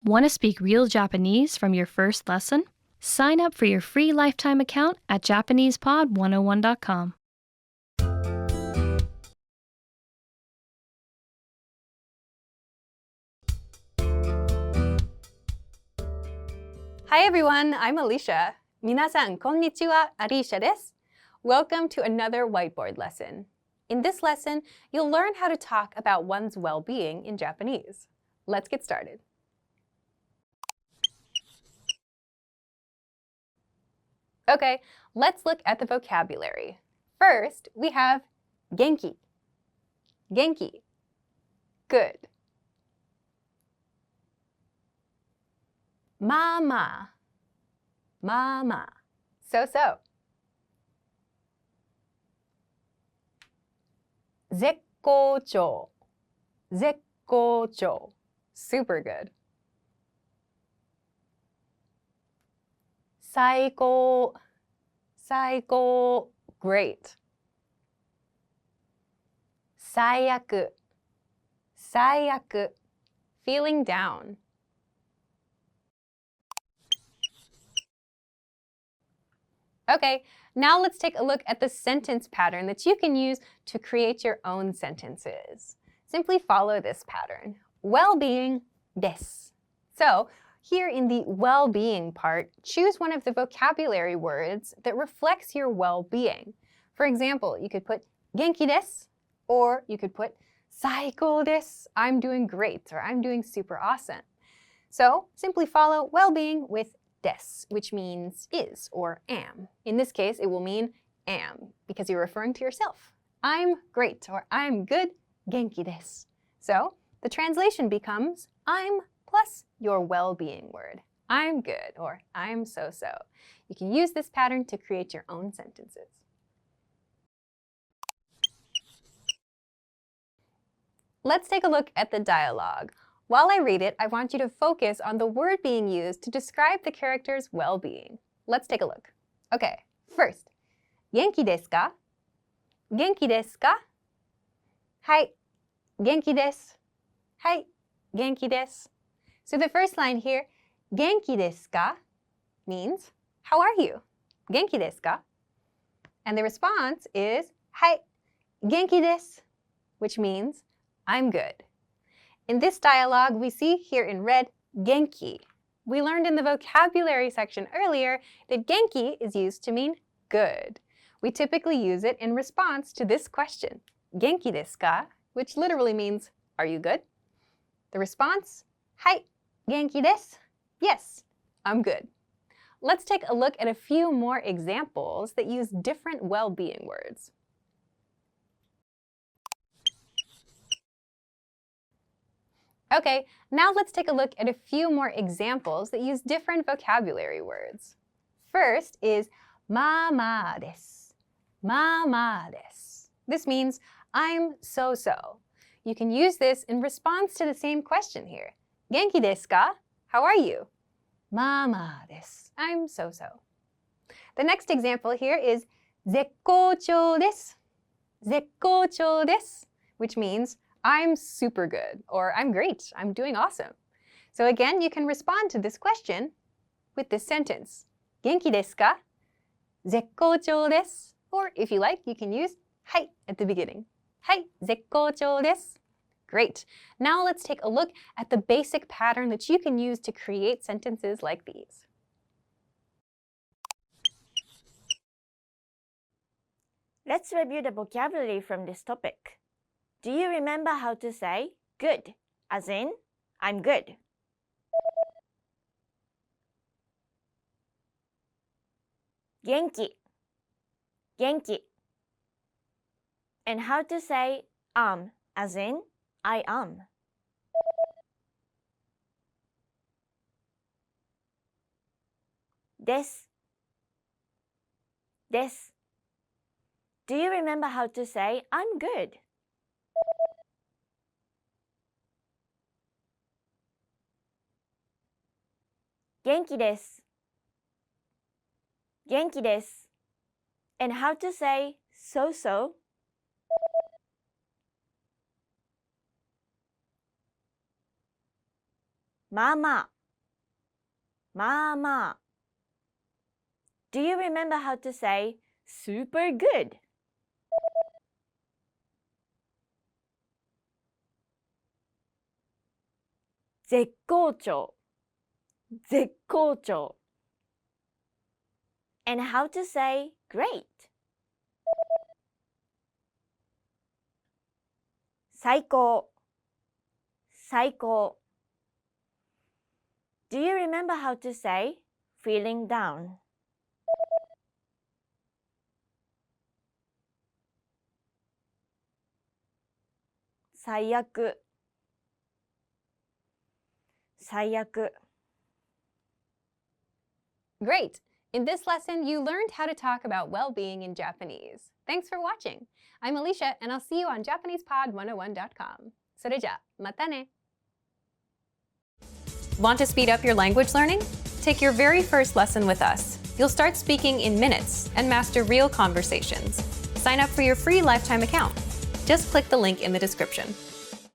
Want to speak real Japanese from your first lesson? Sign up for your free lifetime account at JapanesePod101.com. Hi everyone, I'm Alicia. 皆さん、こんにちは、Alicia です。Welcome to another whiteboard lesson. In this lesson, you'll learn how to talk about one's well-being in Japanese. Let's get started. Okay, let's look at the vocabulary. First, we have genki. Genki. Good. Ma-ma. Ma-ma. So-so. Zekkouchou. Zekkouchou. Super good. Saikou. Saikou. Great. Saiyaku. Saiyaku. Feeling down. Okay, now let's take a look at the sentence pattern that you can use to create your own sentences. Simply follow this pattern. Well-being, desu. So, here in the well-being part, choose one of the vocabulary words that reflects your well-being. For example, you could put genki desu, or you could put saikou desu, I'm doing great, or I'm doing super awesome. So, simply follow well-being with desu, which means is or am. In this case, it will mean am, because you're referring to yourself. I'm great, or I'm good, genki desu. So, the translation becomes I'm plus your well-being word. I'm good, or I'm so-so. You can use this pattern to create your own sentences. Let's take a look at the dialogue. While I read it, I want you to focus on the word being used to describe the character's well-being. Let's take a look. Okay, first, genki desu ka? Genki desu ka? Hai, genki desu. Hai, genki desu. So the first line here, genki desu ka, means, how are you? Genki desu ka? And the response is, hai, genki desu, which means, I'm good. In this dialogue, we see here in red, genki. We learned in the vocabulary section earlier that genki is used to mean good. We typically use it in response to this question, genki desu ka? Which literally means, are you good? The response, hai, genki desu. Yes, I'm good. Let's take a look at a few more examples that use different well-being words. Okay, now let's take a look at a few more examples that use different vocabulary words. First is ma-ma desu. Ma-ma desu. This means I'm so-so. You can use this in response to the same question here. Genki desu ka? How are you? Ma-ma desu. I'm so-so. The next example here is zekkouchou desu. Zekkouchou desu, which means I'm super good, or I'm great, I'm doing awesome. So again, you can respond to this question with this sentence. Genki desu ka? Zekkouchou desu. Or if you like, you can use hai at the beginning. Hai, zekkouchou desu. Great. Now let's take a look at the basic pattern that you can use to create sentences like these. Let's review the vocabulary from this topic. Do you remember how to say good, as in, I'm good? Genki, genki. And how to say as in, I am? Desu, desu. Do you remember how to say I'm good? Genki desu. Genki desu. And how to say so-so? Ma-ma. まあまあ Do you remember how to say super good? 絶好調絶好調 And how to say great? 最高最高 Do you remember how to say feeling down? 最悪最悪 Great! In this lesson, you learned how to talk about well-being in Japanese. Thanks for watching. I'm Alicia, and I'll see you on JapanesePod101.com. それじゃ、またね! Want to speed up your language learning? Take your very first lesson with us. You'll start speaking in minutes and master real conversations. Sign up for your free lifetime account. Just click the link in the description.